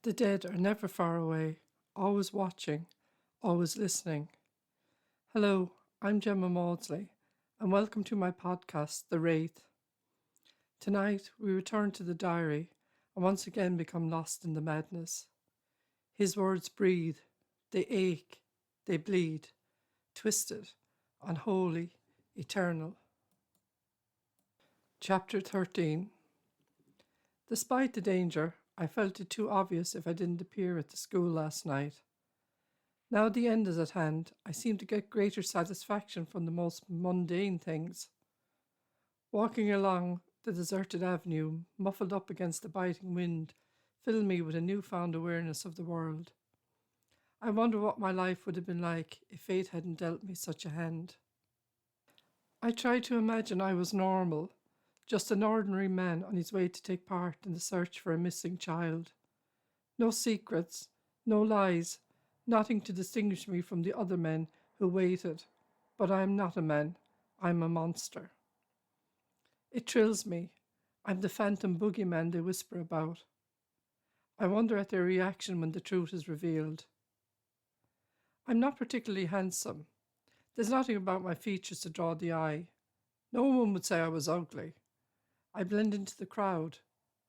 The dead are never far away, always watching, always listening. Hello, I'm Gemmamawdsley, and welcome to my podcast, The Wraith. Tonight, we return to the diary and once again become lost in the madness. His words breathe, they ache, they bleed, twisted, unholy, eternal. Chapter 13. Despite the danger, I felt it too obvious if I didn't appear at the school last night. Now the end is at hand, I seem to get greater satisfaction from the most mundane things. Walking along the deserted avenue, muffled up against the biting wind, filled me with a newfound awareness of the world. I wonder what my life would have been like if fate hadn't dealt me such a hand. I tried to imagine I was normal, just an ordinary man on his way to take part in the search for a missing child. No secrets, no lies, nothing to distinguish me from the other men who waited. But I am not a man, I'm a monster. It thrills me. I'm the phantom boogeyman they whisper about. I wonder at their reaction when the truth is revealed. I'm not particularly handsome. There's nothing about my features to draw the eye. No one would say I was ugly. I blend into the crowd,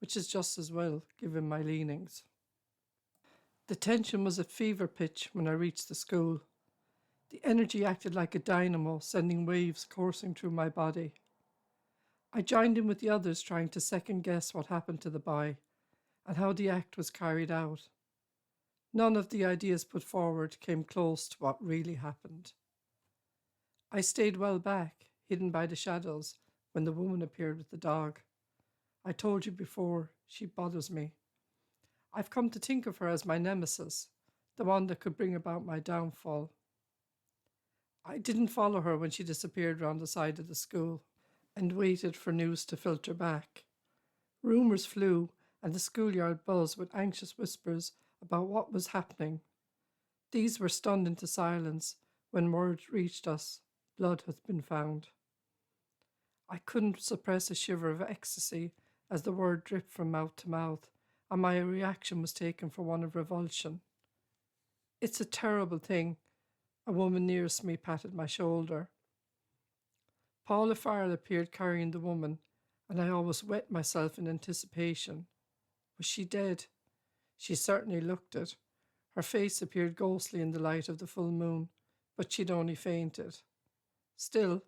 which is just as well, given my leanings. The tension was at fever pitch when I reached the school. The energy acted like a dynamo, sending waves coursing through my body. I joined in with the others, trying to second-guess what happened to the boy and how the act was carried out. None of the ideas put forward came close to what really happened. I stayed well back, hidden by the shadows, when the woman appeared with the dog. I told you before, she bothers me. I've come to think of her as my nemesis, the one that could bring about my downfall. I didn't follow her when she disappeared round the side of the school and waited for news to filter back. Rumours flew and the schoolyard buzzed with anxious whispers about what was happening. These were stunned into silence when word reached us, blood has been found. I couldn't suppress a shiver of ecstasy as the word dripped from mouth to mouth, and my reaction was taken for one of revulsion. It's a terrible thing. A woman nearest me patted my shoulder. Paula Farrell appeared carrying the woman, and I almost wet myself in anticipation. Was she dead? She certainly looked it. Her face appeared ghostly in the light of the full moon, but she'd only fainted. Still,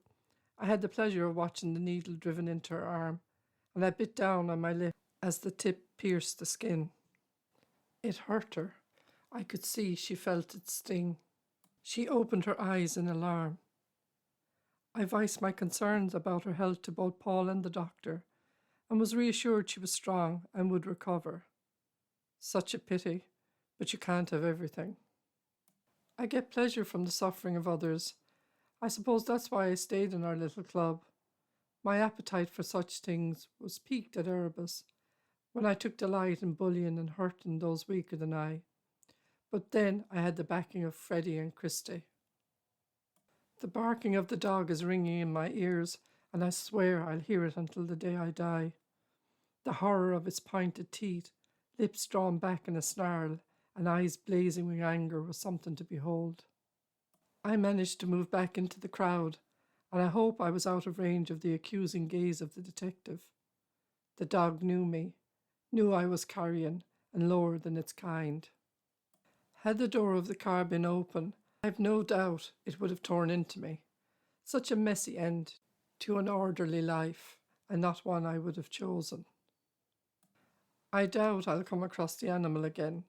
I had the pleasure of watching the needle driven into her arm, and I bit down on my lip as the tip pierced the skin. It hurt her. I could see she felt its sting. She opened her eyes in alarm. I voiced my concerns about her health to both Paul and the doctor, and was reassured she was strong and would recover. Such a pity, but you can't have everything. I get pleasure from the suffering of others. I suppose that's why I stayed in our little club. My appetite for such things was piqued at Erebus, when I took delight in bullying and hurting those weaker than I. But then I had the backing of Freddie and Christy. The barking of the dog is ringing in my ears, and I swear I'll hear it until the day I die. The horror of its pointed teeth, lips drawn back in a snarl, and eyes blazing with anger was something to behold. I managed to move back into the crowd, and I hope I was out of range of the accusing gaze of the detective. The dog knew me, knew I was carrion and lower than its kind. Had the door of the car been open, I've no doubt it would have torn into me. Such a messy end to an orderly life, and not one I would have chosen. I doubt I'll come across the animal again.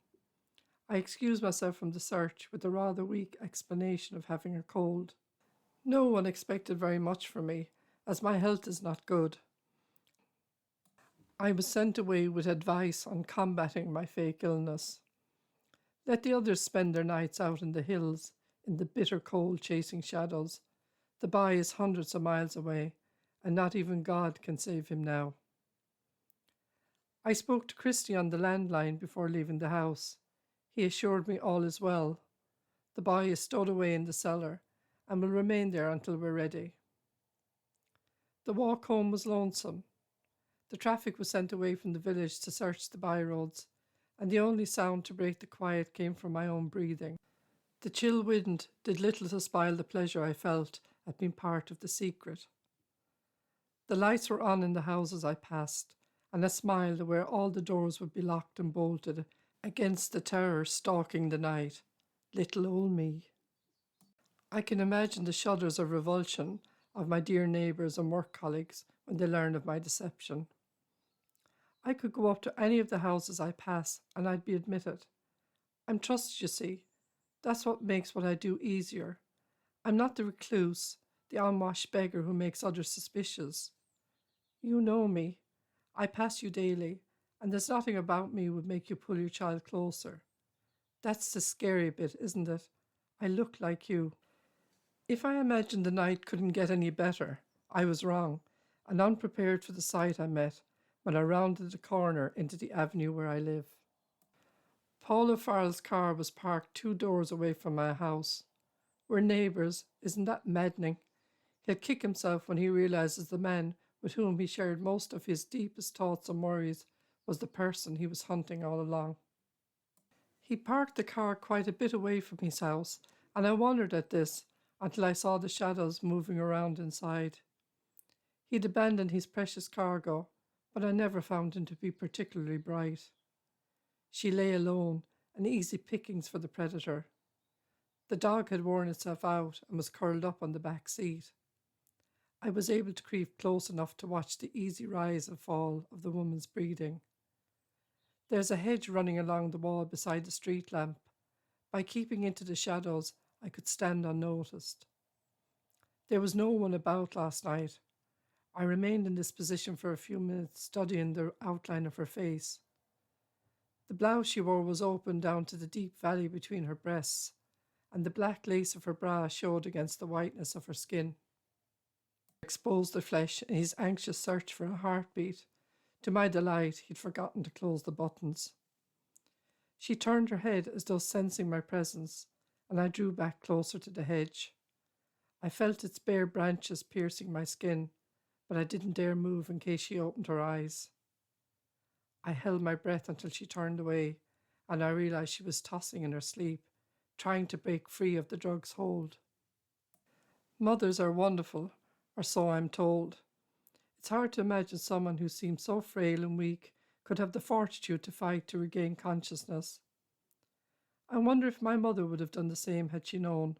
I excused myself from the search with a rather weak explanation of having a cold. No one expected very much from me, as my health is not good. I was sent away with advice on combating my fake illness. Let the others spend their nights out in the hills, in the bitter cold chasing shadows. The boy is hundreds of miles away, and not even God can save him now. I spoke to Christy on the landline before leaving the house. He assured me all is well. The boy is stowed away in the cellar and will remain there until we're ready. The walk home was lonesome. The traffic was sent away from the village to search the byroads, and the only sound to break the quiet came from my own breathing. The chill wind did little to spoil the pleasure I felt at being part of the secret. The lights were on in the houses I passed, and I smiled where all the doors would be locked and bolted against the terror stalking the night. Little old me. I can imagine the shudders of revulsion of my dear neighbours and work colleagues when they learned of my deception. I could go up to any of the houses I pass and I'd be admitted. I'm trusted, you see. That's what makes what I do easier. I'm not the recluse, the unwashed beggar who makes others suspicious. You know me. I pass you daily, and there's nothing about me would make you pull your child closer. That's the scary bit, isn't it? I look like you. If I imagined the night couldn't get any better, I was wrong, and unprepared for the sight I met when I rounded the corner into the avenue where I live. Paul O'Farrell's car was parked 2 doors away from my house. We're neighbours, isn't that maddening? He'll kick himself when he realises the man with whom he shared most of his deepest thoughts and worries was the person he was hunting all along. He parked the car quite a bit away from his house, and I wondered at this until I saw the shadows moving around inside. He'd abandoned his precious cargo, but I never found him to be particularly bright. She lay alone, an easy pickings for the predator. The dog had worn itself out and was curled up on the back seat. I was able to creep close enough to watch the easy rise and fall of the woman's breathing. There's a hedge running along the wall beside the street lamp. By keeping into the shadows, I could stand unnoticed. There was no one about last night. I remained in this position for a few minutes, studying the outline of her face. The blouse she wore was open down to the deep valley between her breasts, and the black lace of her bra showed against the whiteness of her skin. Exposed the flesh in his anxious search for a heartbeat. To my delight, he'd forgotten to close the buttons. She turned her head as though sensing my presence, and I drew back closer to the hedge. I felt its bare branches piercing my skin, but I didn't dare move in case she opened her eyes. I held my breath until she turned away, and I realized she was tossing in her sleep, trying to break free of the drug's hold. Mothers are wonderful, or so I'm told. It's hard to imagine someone who seems so frail and weak could have the fortitude to fight to regain consciousness. I wonder if my mother would have done the same had she known.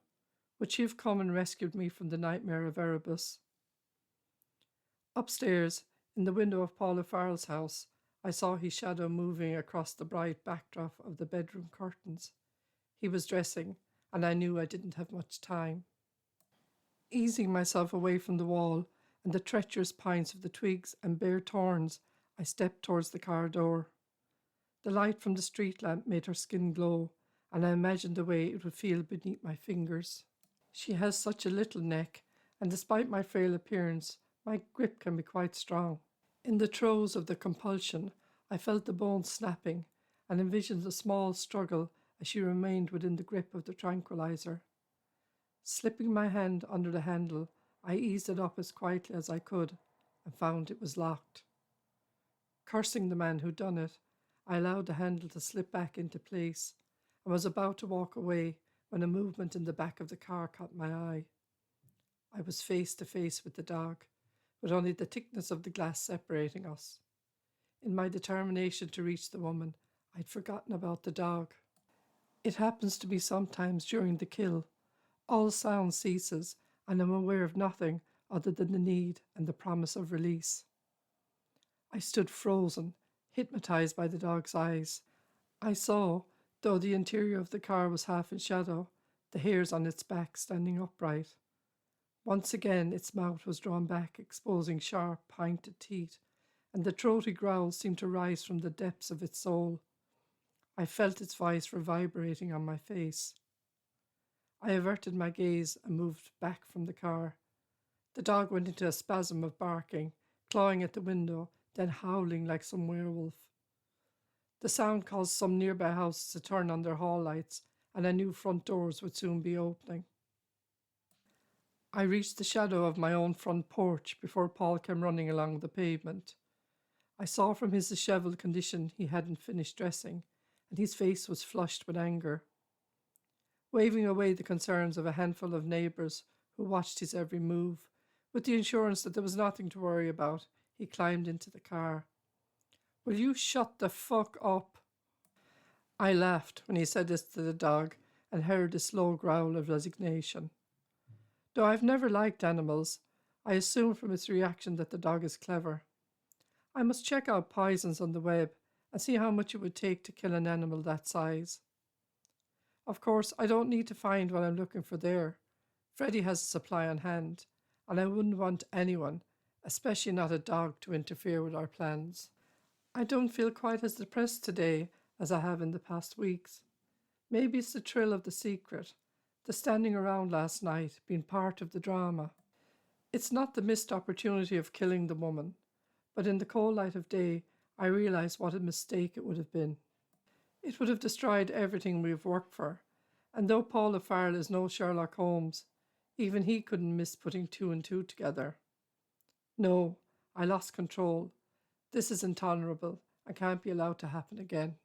Would she have come and rescued me from the nightmare of Erebus? Upstairs, in the window of Paul O'Farrell's house, I saw his shadow moving across the bright backdrop of the bedroom curtains. He was dressing, and I knew I didn't have much time. Easing myself away from the wall and the treacherous points of the twigs and bare thorns, I stepped towards the car door. The light from the street lamp made her skin glow, and I imagined the way it would feel beneath my fingers. She has such a little neck, and despite my frail appearance, my grip can be quite strong. In the throes of the compulsion, I felt the bones snapping and envisioned a small struggle as she remained within the grip of the tranquilizer. Slipping my hand under the handle, I eased it up as quietly as I could and found it was locked. Cursing the man who'd done it, I allowed the handle to slip back into place and was about to walk away when a movement in the back of the car caught my eye. I was face to face with the dog, with only the thickness of the glass separating us. In my determination to reach the woman, I'd forgotten about the dog. It happens to me sometimes during the kill. All sound ceases, and I'm aware of nothing other than the need and the promise of release. I stood frozen, hypnotized by the dog's eyes. I saw, though the interior of the car was half in shadow, the hairs on its back standing upright. Once again its mouth was drawn back, exposing sharp, pointed teeth, and the throaty growls seemed to rise from the depths of its soul. I felt its voice reverberating on my face. I averted my gaze and moved back from the car. The dog went into a spasm of barking, clawing at the window, then howling like some werewolf. The sound caused some nearby houses to turn on their hall lights, and I knew front doors would soon be opening. I reached the shadow of my own front porch before Paul came running along the pavement. I saw from his dishevelled condition he hadn't finished dressing, and his face was flushed with anger. Waving away the concerns of a handful of neighbours who watched his every move, with the assurance that there was nothing to worry about, he climbed into the car. "Will you shut the fuck up?" I laughed when he said this to the dog and heard a slow growl of resignation. Though I've never liked animals, I assume from its reaction that the dog is clever. I must check out poisons on the web and see how much it would take to kill an animal that size. Of course, I don't need to find what I'm looking for there. Freddie has a supply on hand, and I wouldn't want anyone, especially not a dog, to interfere with our plans. I don't feel quite as depressed today as I have in the past weeks. Maybe it's the thrill of the secret, the standing around last night, being part of the drama. It's not the missed opportunity of killing the woman, but in the cold light of day, I realise what a mistake it would have been. It would have destroyed everything we've worked for, and though Paula Farrell is no Sherlock Holmes, even he couldn't miss putting two and two together. No, I lost control. This is intolerable and can't be allowed to happen again.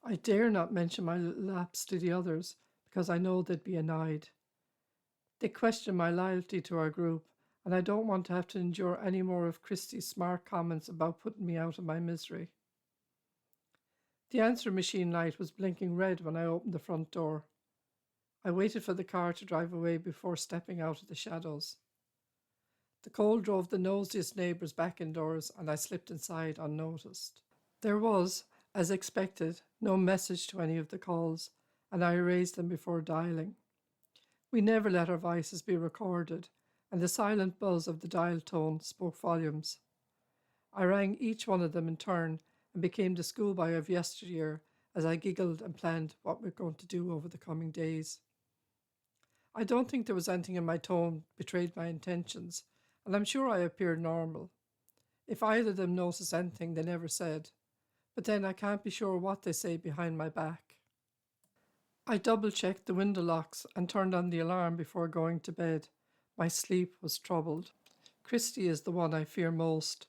I dare not mention my little lapse to the others because I know they'd be annoyed. They question my loyalty to our group, and I don't want to have to endure any more of Christie's smart comments about putting me out of my misery. The answering machine light was blinking red when I opened the front door. I waited for the car to drive away before stepping out of the shadows. The cold drove the nosiest neighbours back indoors, and I slipped inside unnoticed. There was, as expected, no message to any of the calls, and I erased them before dialing. We never let our voices be recorded, and the silent buzz of the dial tone spoke volumes. I rang each one of them in turn and became the schoolboy of yesteryear as I giggled and planned what we're going to do over the coming days. I don't think there was anything in my tone betrayed my intentions, and I'm sure I appeared normal. If either of them noticed anything, they never said, but then I can't be sure what they say behind my back. I double-checked the window locks and turned on the alarm before going to bed. My sleep was troubled. Christie is the one I fear most.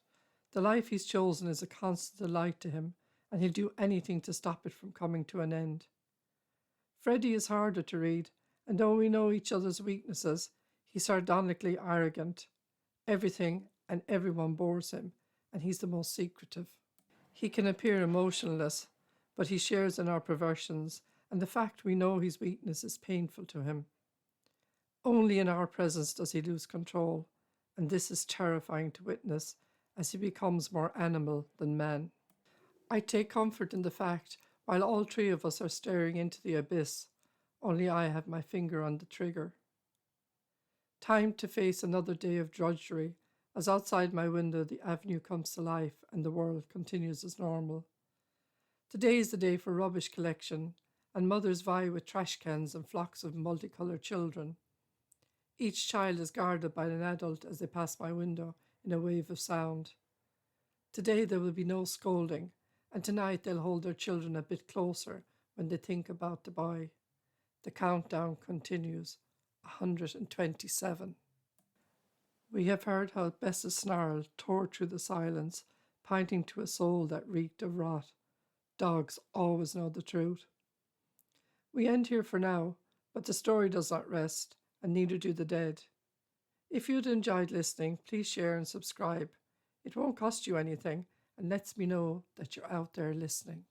The life he's chosen is a constant delight to him, and he'll do anything to stop it from coming to an end. Freddie is harder to read, and though we know each other's weaknesses, he's sardonically arrogant. Everything and everyone bores him, and he's the most secretive. He can appear emotionless, but he shares in our perversions, and the fact we know his weakness is painful to him. Only in our presence does he lose control, and this is terrifying to witness as he becomes more animal than man. I take comfort in the fact, while all three of us are staring into the abyss, only I have my finger on the trigger. Time to face another day of drudgery, as outside my window the avenue comes to life and the world continues as normal. Today is the day for rubbish collection, and mothers vie with trash cans and flocks of multicoloured children. Each child is guarded by an adult as they pass my window in a wave of sound. Today there will be no scolding, and tonight they'll hold their children a bit closer when they think about the boy. The countdown continues. 127. We have heard how Bess's snarl tore through the silence, pointing to a soul that reeked of rot. Dogs always know the truth. We end here for now, but the story does not rest, and neither do the dead. If you'd enjoyed listening, please share and subscribe. It won't cost you anything and lets me know that you're out there listening.